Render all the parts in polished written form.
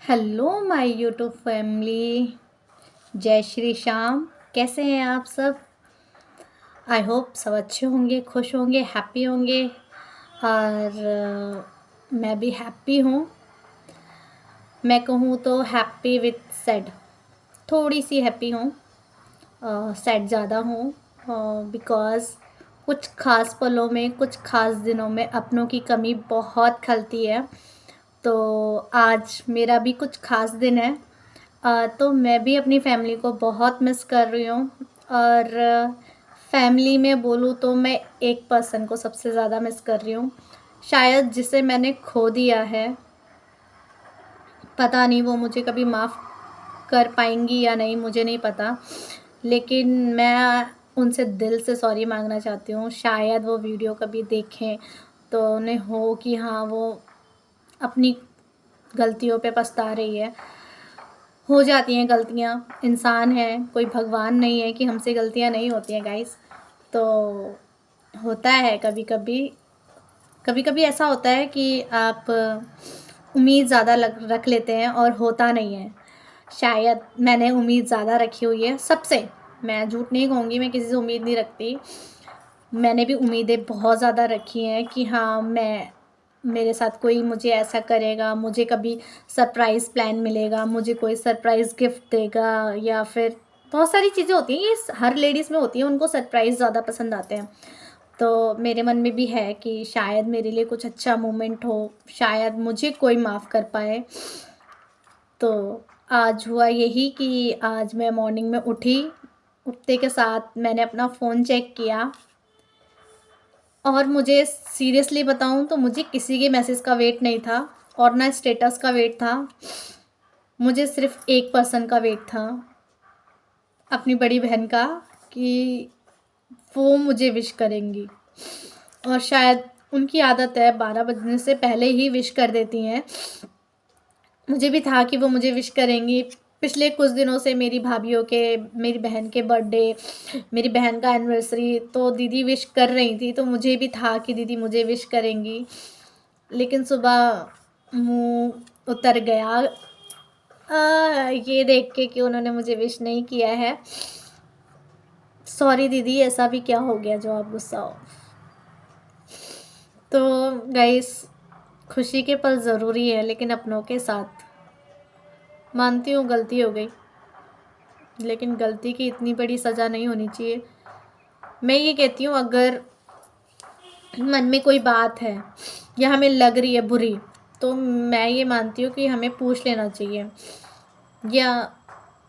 Hello my YouTube family. जय श्री श्याम। कैसे हैं आप सब? आई होप सब अच्छे होंगे, खुश होंगे, हैप्पी होंगे। और मैं भी हैप्पी हूँ। मैं कहूँ तो हैप्पी विथ सैड। थोड़ी सी हैप्पी हूँ, सैड ज़्यादा हूँ। बिकॉज़ कुछ ख़ास पलों में, कुछ ख़ास दिनों में अपनों की कमी बहुत खलती है। तो आज मेरा भी कुछ ख़ास दिन है। तो मैं भी अपनी फैमिली को बहुत मिस कर रही हूँ। और फैमिली में बोलूँ तो मैं एक पर्सन को सबसे ज़्यादा मिस कर रही हूँ, शायद जिसे मैंने खो दिया है। पता नहीं वो मुझे कभी माफ़ कर पाएंगी या नहीं, मुझे नहीं पता। लेकिन मैं उनसे दिल से सॉरी मांगना चाहती हूँ। शायद वो वीडियो कभी देखें तो उन्हें हो कि हाँ, वो अपनी गलतियों पे पछता रही है। हो जाती हैं गलतियाँ, इंसान है, कोई भगवान नहीं है कि हमसे गलतियाँ नहीं होती हैं गाइस। तो होता है कभी कभी। कभी कभी ऐसा होता है कि आप उम्मीद ज़्यादा रख लेते हैं और होता नहीं है। शायद मैंने उम्मीद ज़्यादा रखी हुई है सबसे। मैं झूठ नहीं कहूँगी, मैं किसी से उम्मीद नहीं रखती। मैंने भी उम्मीदें बहुत ज़्यादा रखी हैं कि हाँ, मेरे साथ कोई मुझे ऐसा करेगा, मुझे कभी सरप्राइज़ प्लान मिलेगा, मुझे कोई सरप्राइज़ गिफ्ट देगा, या फिर बहुत सारी चीज़ें होती हैं, ये हर लेडीज़ में होती हैं, उनको सरप्राइज़ ज़्यादा पसंद आते हैं। तो मेरे मन में भी है कि शायद मेरे लिए कुछ अच्छा मोमेंट हो, शायद मुझे कोई माफ़ कर पाए। तो आज हुआ यही कि आज मैं मॉर्निंग में उठी, उठते के साथ मैंने अपना फ़ोन चेक किया और मुझे सीरियसली बताऊँ तो मुझे किसी के मैसेज का वेट नहीं था और ना स्टेटस का वेट था। मुझे सिर्फ़ एक पर्सन का वेट था, अपनी बड़ी बहन का, कि वो मुझे विश करेंगी। और शायद उनकी आदत है 12 बजने से पहले ही विश कर देती हैं। मुझे भी था कि वो मुझे विश करेंगी। पिछले कुछ दिनों से मेरी भाभीयों के, मेरी बहन के बर्थडे, मेरी बहन का एनिवर्सरी, तो दीदी विश कर रही थी, तो मुझे भी था कि दीदी मुझे विश करेंगी। लेकिन सुबह मुँह उतर गया ये देख के कि उन्होंने मुझे विश नहीं किया है। सॉरी दीदी, ऐसा भी क्या हो गया जो आप गुस्सा हो। तो गाइस, खुशी के पल ज़रूरी है, लेकिन अपनों के साथ। मानती हूँ गलती हो गई, लेकिन गलती की इतनी बड़ी सज़ा नहीं होनी चाहिए। मैं ये कहती हूँ, अगर मन में कोई बात है या हमें लग रही है बुरी, तो मैं ये मानती हूँ कि हमें पूछ लेना चाहिए या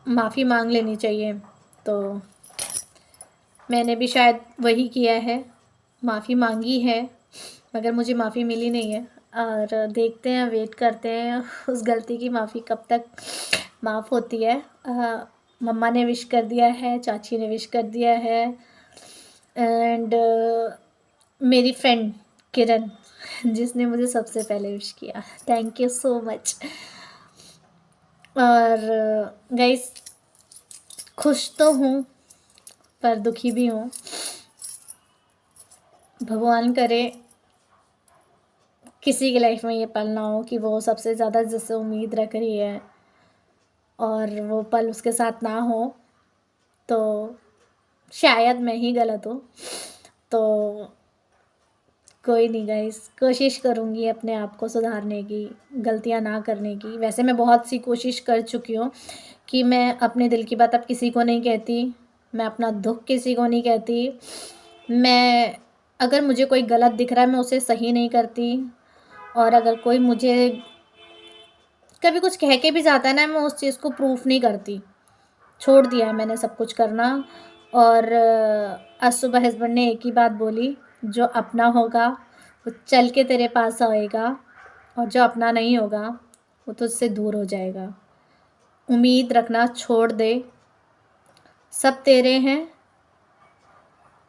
माफ़ी मांग लेनी चाहिए। तो मैंने भी शायद वही किया है, माफ़ी मांगी है, मगर मुझे माफ़ी मिली नहीं है। और देखते हैं, वेट करते हैं उस गलती की माफ़ी कब तक माफ़ होती है। मम्मा ने विश कर दिया है, चाची ने विश कर दिया है, एंड मेरी फ्रेंड किरण, जिसने मुझे सबसे पहले विश किया, थैंक यू सो मच। और गाइस, खुश तो हूँ पर दुखी भी हूँ। भगवान करे किसी की लाइफ में ये पल ना हो कि वो सबसे ज़्यादा जिससे उम्मीद रख रही है और वो पल उसके साथ ना हो। तो शायद मैं ही गलत हूँ। तो कोई नहीं गाइस, कोशिश करूँगी अपने आप को सुधारने की, गलतियाँ ना करने की। वैसे मैं बहुत सी कोशिश कर चुकी हूँ कि मैं अपने दिल की बात अब किसी को नहीं कहती, मैं अपना दुःख किसी को नहीं कहती। मैं, अगर मुझे कोई गलत दिख रहा है, मैं उसे सही नहीं करती। और अगर कोई मुझे कभी कुछ कह के भी जाता है ना, मैं उस चीज़ को प्रूफ नहीं करती। छोड़ दिया है मैंने सब कुछ करना। और आज सुबह हस्बैंड ने एक ही बात बोली, जो अपना होगा वो चल के तेरे पास आएगा, और जो अपना नहीं होगा वो तुझसे दूर हो जाएगा। उम्मीद रखना छोड़ दे, सब तेरे हैं,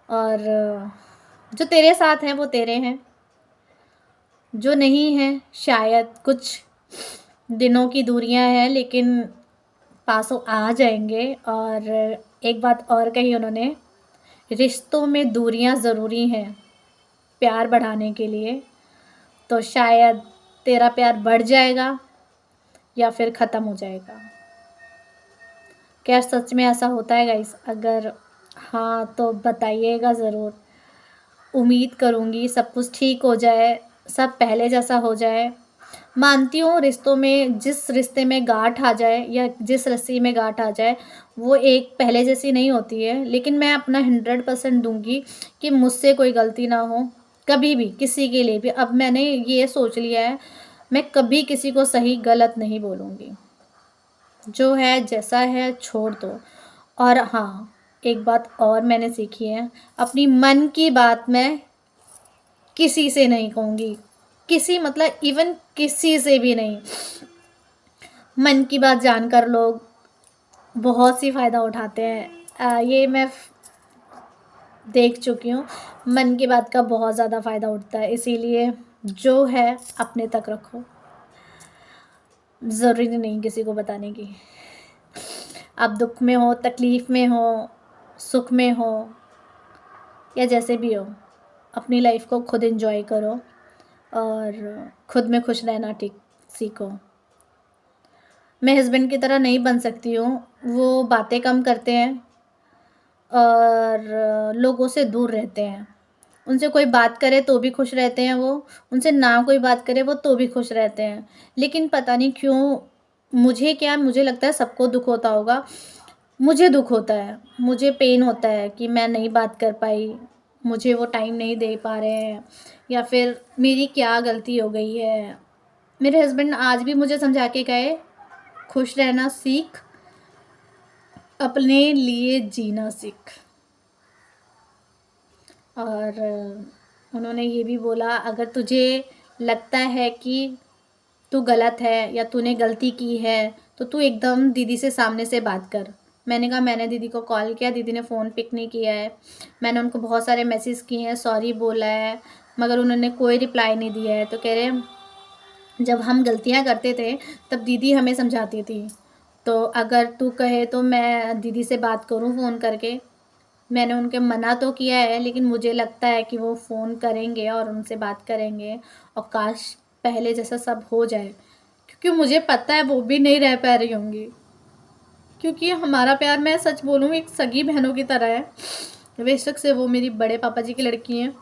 और जो तेरे साथ हैं वो तेरे हैं, जो नहीं हैं शायद कुछ दिनों की दूरियां हैं, लेकिन पासों आ जाएंगे। और एक बात और कही उन्होंने, रिश्तों में दूरियां ज़रूरी हैं प्यार बढ़ाने के लिए। तो शायद तेरा प्यार बढ़ जाएगा या फिर ख़त्म हो जाएगा। क्या सच में ऐसा होता है गाइस? अगर हाँ तो बताइएगा ज़रूर। उम्मीद करूँगी सब कुछ ठीक हो जाए, सब पहले जैसा हो जाए। मानती हूँ रिश्तों में, जिस रिश्ते में गाँठ आ जाए या जिस रस्सी में गाँठ आ जाए, वो एक पहले जैसी नहीं होती है। लेकिन मैं अपना 100% दूँगी कि मुझसे कोई गलती ना हो, कभी भी, किसी के लिए भी। अब मैंने ये सोच लिया है, मैं कभी किसी को सही गलत नहीं बोलूँगी। जो है जैसा है छोड़ दो। और हाँ, एक बात और मैंने सीखी है, अपनी मन की बात मैं किसी से नहीं कहूँगी। किसी मतलब इवन किसी से भी नहीं। मन की बात जानकर लोग बहुत सी फ़ायदा उठाते हैं। ये मैं देख चुकी हूँ। मन की बात का बहुत ज़्यादा फ़ायदा उठता है, इसीलिए जो है अपने तक रखो। ज़रूरी नहीं किसी को बताने की। आप दुःख में हो, तकलीफ़ में हो, सुख में हो या जैसे भी हो, अपनी लाइफ़ को खुद एन्जॉय करो और खुद में खुश रहना सीखो। मैं हस्बैंड की तरह नहीं बन सकती हूँ, वो बातें कम करते हैं और लोगों से दूर रहते हैं। उनसे कोई बात करे तो भी खुश रहते हैं वो, उनसे ना कोई बात करे वो तो भी खुश रहते हैं। लेकिन पता नहीं क्यों, मुझे लगता है सबको दुःख होता होगा। मुझे दुःख होता है, मुझे पेन होता है कि मैं नहीं बात कर पाई, मुझे वो टाइम नहीं दे पा रहे हैं या फिर मेरी क्या गलती हो गई है। मेरे हस्बैंड आज भी मुझे समझा के गए, खुश रहना सीख, अपने लिए जीना सीख। और उन्होंने ये भी बोला, अगर तुझे लगता है कि तू गलत है या तूने गलती की है तो तू एकदम दीदी से सामने से बात कर। मैंने कहा मैंने दीदी को कॉल किया, दीदी ने फ़ोन पिक नहीं किया है। मैंने उनको बहुत सारे मैसेज किए हैं, सॉरी बोला है, मगर उन्होंने कोई रिप्लाई नहीं दिया है। तो कह रहे जब हम गलतियाँ करते थे तब दीदी हमें समझाती थी, तो अगर तू कहे तो मैं दीदी से बात करूँ फ़ोन करके। मैंने उनके मना तो किया है, लेकिन मुझे लगता है कि वो फ़ोन करेंगे और उनसे बात करेंगे और काश पहले जैसा सब हो जाए, क्योंकि मुझे पता है वो भी नहीं रह पा रही होंगी। क्योंकि हमारा प्यार, मैं सच बोलूँ, एक सगी बहनों की तरह है। बेशक से वो मेरी बड़े पापा जी की लड़की हैं,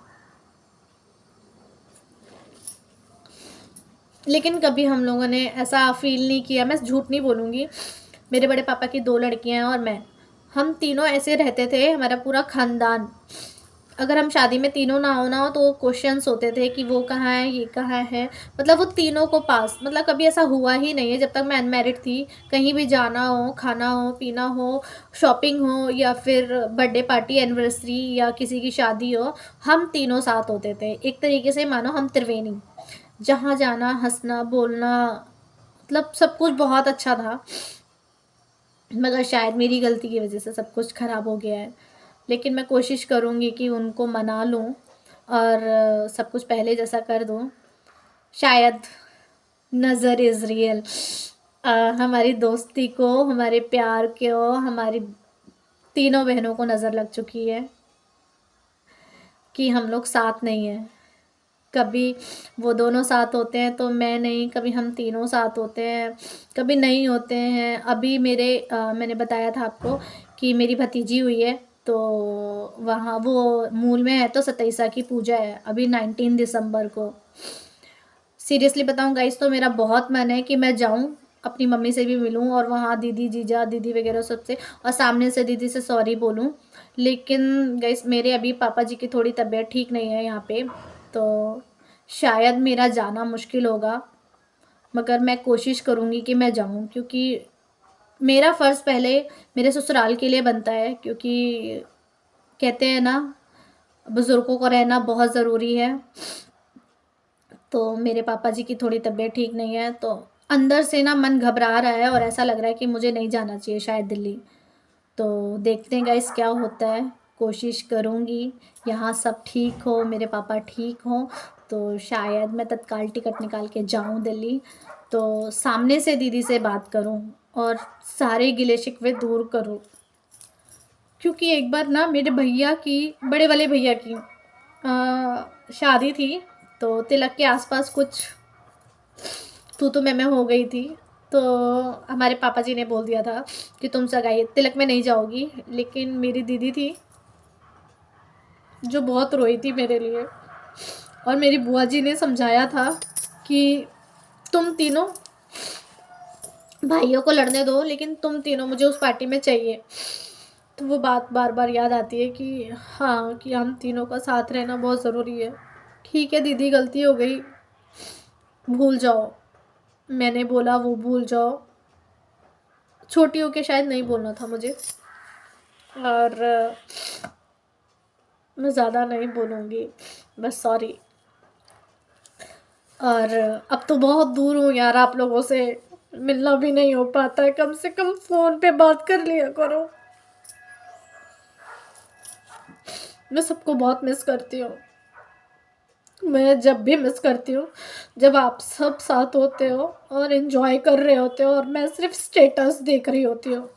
लेकिन कभी हम लोगों ने ऐसा फ़ील नहीं किया। मैं झूठ नहीं बोलूँगी, मेरे बड़े पापा की 2 लड़कियाँ हैं और मैं, हम तीनों ऐसे रहते थे, हमारा पूरा ख़ानदान। अगर हम शादी में तीनों ना हो तो क्वेश्चंस होते थे कि वो कहाँ है, ये कहाँ है। मतलब वो तीनों को पास, मतलब कभी ऐसा हुआ ही नहीं है जब तक मैं अनमैरिड थी। कहीं भी जाना हो, खाना हो, पीना हो, शॉपिंग हो या फिर बर्थडे पार्टी, एनिवर्सरी या किसी की शादी हो, हम तीनों साथ होते थे। एक तरीके से मानो हम त्रिवेणी, जहाँ जाना, हँसना, बोलना, मतलब सब कुछ बहुत अच्छा था। मगर शायद मेरी गलती की वजह से सब कुछ ख़राब हो गया है। लेकिन मैं कोशिश करूँगी कि उनको मना लूँ और सब कुछ पहले जैसा कर दूँ। शायद नज़र इज़ रियल। हमारी दोस्ती को, हमारे प्यार को, हमारी तीनों बहनों को नज़र लग चुकी है कि हम लोग साथ नहीं हैं। कभी वो दोनों साथ होते हैं तो मैं नहीं, कभी हम तीनों साथ होते हैं, कभी नहीं होते हैं। अभी मैंने बताया था आपको कि मेरी भतीजी हुई है, तो वहाँ वो मूल में है तो सतैसा की पूजा है अभी 19 दिसंबर को। सीरियसली बताऊँ गाइस, तो मेरा बहुत मन है कि मैं जाऊँ, अपनी मम्मी से भी मिलूँ और वहाँ दीदी, जीजा, दीदी वगैरह सबसे, और सामने से दीदी से सॉरी बोलूँ। लेकिन गाइस मेरे अभी पापा जी की थोड़ी तबीयत ठीक नहीं है यहाँ पे, तो शायद मेरा जाना मुश्किल होगा। मगर मैं कोशिश करूँगी कि मैं जाऊँ, क्योंकि मेरा फ़र्ज़ पहले मेरे ससुराल के लिए बनता है, क्योंकि कहते हैं ना, बुज़ुर्गों का रहना बहुत ज़रूरी है। तो मेरे पापा जी की थोड़ी तबीयत ठीक नहीं है, तो अंदर से ना मन घबरा रहा है और ऐसा लग रहा है कि मुझे नहीं जाना चाहिए शायद दिल्ली। तो देखते हैं गाइस क्या होता है। कोशिश करूँगी यहाँ सब ठीक हो, मेरे पापा ठीक हों, तो शायद मैं तत्काल टिकट निकाल के जाऊँ दिल्ली, तो सामने से दीदी से बात करूँ और सारे गिले शिकवे दूर करूँ। क्योंकि एक बार ना मेरे भैया की, बड़े वाले भैया की शादी थी, तो तिलक के आसपास कुछ तू तो मैं हो गई थी। तो हमारे पापा जी ने बोल दिया था कि तुम सगाई तिलक में नहीं जाओगी, लेकिन मेरी दीदी थी जो बहुत रोई थी मेरे लिए, और मेरी बुआ जी ने समझाया था कि तुम तीनों भाइयों को लड़ने दो, लेकिन तुम तीनों मुझे उस पार्टी में चाहिए। तो वो बात बार बार याद आती है कि हाँ, कि हम तीनों का साथ रहना बहुत ज़रूरी है। ठीक है दीदी, गलती हो गई, भूल जाओ, मैंने बोला वो भूल जाओ। छोटी होके शायद नहीं बोलना था मुझे, और मैं ज़्यादा नहीं बोलूँगी, बस सॉरी। और अब तो बहुत दूर हूँ यार, आप लोगों से मिलना भी नहीं हो पाता है, कम से कम फ़ोन पे बात कर लिया करो। मैं सबको बहुत मिस करती हूँ। मैं जब भी मिस करती हूँ जब आप सब साथ होते हो और एंजॉय कर रहे होते हो, और मैं सिर्फ स्टेटस देख रही होती हूँ।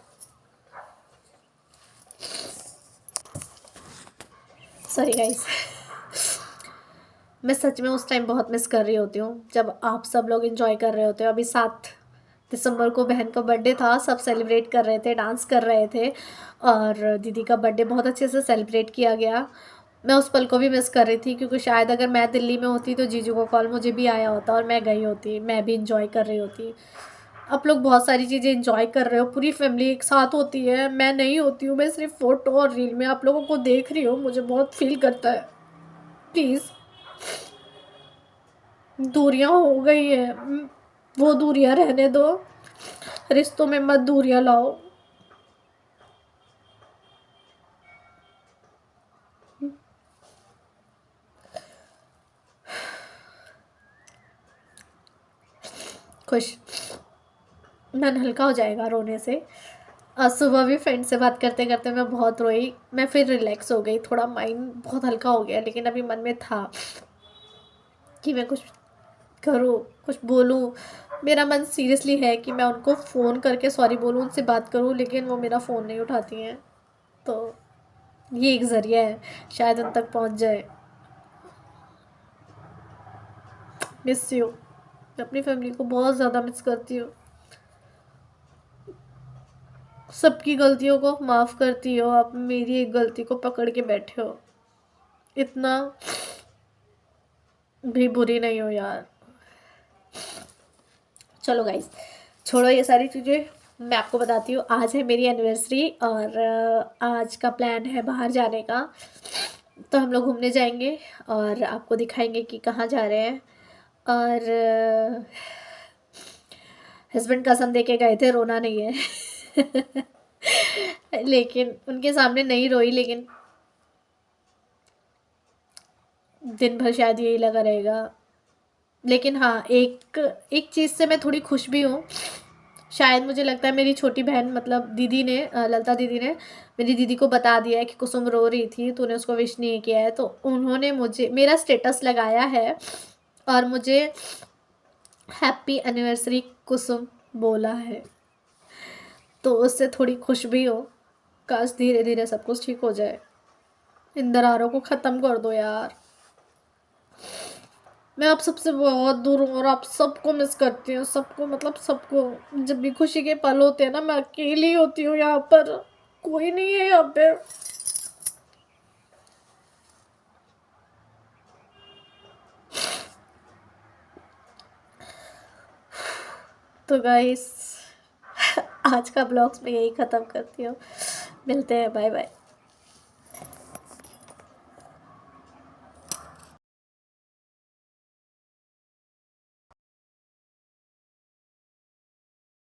सॉरी गाइस, मैं सच में उस टाइम बहुत मिस कर रही होती हूँ जब आप सब लोग एंजॉय कर रहे होते हो। अभी 7 दिसंबर को बहन का बर्थडे था, सब सेलिब्रेट कर रहे थे, डांस कर रहे थे, और दीदी का बर्थडे बहुत अच्छे से सेलिब्रेट किया गया। मैं उस पल को भी मिस कर रही थी, क्योंकि शायद अगर मैं दिल्ली में होती तो जीजू को कॉल मुझे भी आया होता और मैं गई होती, मैं भी इंजॉय कर रही होती। आप लोग बहुत सारी चीज़ें इंजॉय कर रहे हो, पूरी फैमिली एक साथ होती है, मैं नहीं होती हूँ, मैं सिर्फ फ़ोटो और रील में आप लोगों को देख रही हूँ, मुझे बहुत फील करता है। प्लीज़, दूरियां हो गई है, वो दूरियां रहने दो, रिश्तों में मत दूरियां लाओ। खुश, मन हल्का हो जाएगा रोने से। आज सुबह भी फ्रेंड से बात करते करते मैं बहुत रोई, मैं फिर रिलैक्स हो गई, थोड़ा माइंड बहुत हल्का हो गया, लेकिन अभी मन में था कि मैं कुछ करूँ, कुछ बोलूँ। मेरा मन सीरियसली है कि मैं उनको फ़ोन करके सॉरी बोलूँ, उनसे बात करूँ, लेकिन वो मेरा फ़ोन नहीं उठाती हैं। तो ये एक ज़रिया है, शायद उन तक पहुँच जाए। मिस यू, मैं अपनी फैमिली को बहुत ज़्यादा मिस करती हूँ। सबकी गलतियों को माफ़ करती हो, आप मेरी एक गलती को पकड़ के बैठे हो। इतना भी बुरी नहीं हो यार। चलो गाइस, छोड़ो ये सारी चीज़ें, मैं आपको बताती हूँ। आज है मेरी एनिवर्सरी, और आज का प्लान है बाहर जाने का। तो हम लोग घूमने जाएंगे और आपको दिखाएंगे कि कहाँ जा रहे हैं। और हस्बैंड कसम दे के गए थे, रोना नहीं है। लेकिन उनके सामने नहीं रोई, लेकिन दिन भर शायद यही लगा रहेगा। लेकिन हाँ, एक एक चीज़ से मैं थोड़ी खुश भी हूँ। शायद मुझे लगता है मेरी छोटी बहन मतलब दीदी ने, ललिता दीदी ने मेरी दीदी को बता दिया है कि कुसुम रो रही थी, तूने उसको विश नहीं किया है, तो उन्होंने मुझे मेरा स्टेटस लगाया है और मुझे हैप्पी एनिवर्सरी कुसुम बोला है। तो उससे थोड़ी खुश भी हो। काश धीरे धीरे सब कुछ ठीक हो जाए। इन दरारों को ख़त्म कर दो यार। मैं आप सबसे बहुत दूर हूँ और आप सबको मिस करती हूँ, सबको मतलब सबको। जब भी खुशी के पल होते हैं ना, मैं अकेली होती हूँ यहाँ पर, कोई नहीं है यहाँ पे। तो गाइस, आज का ब्लॉग्स मैं यही ख़त्म करती हूँ। मिलते हैं, बाय बाय।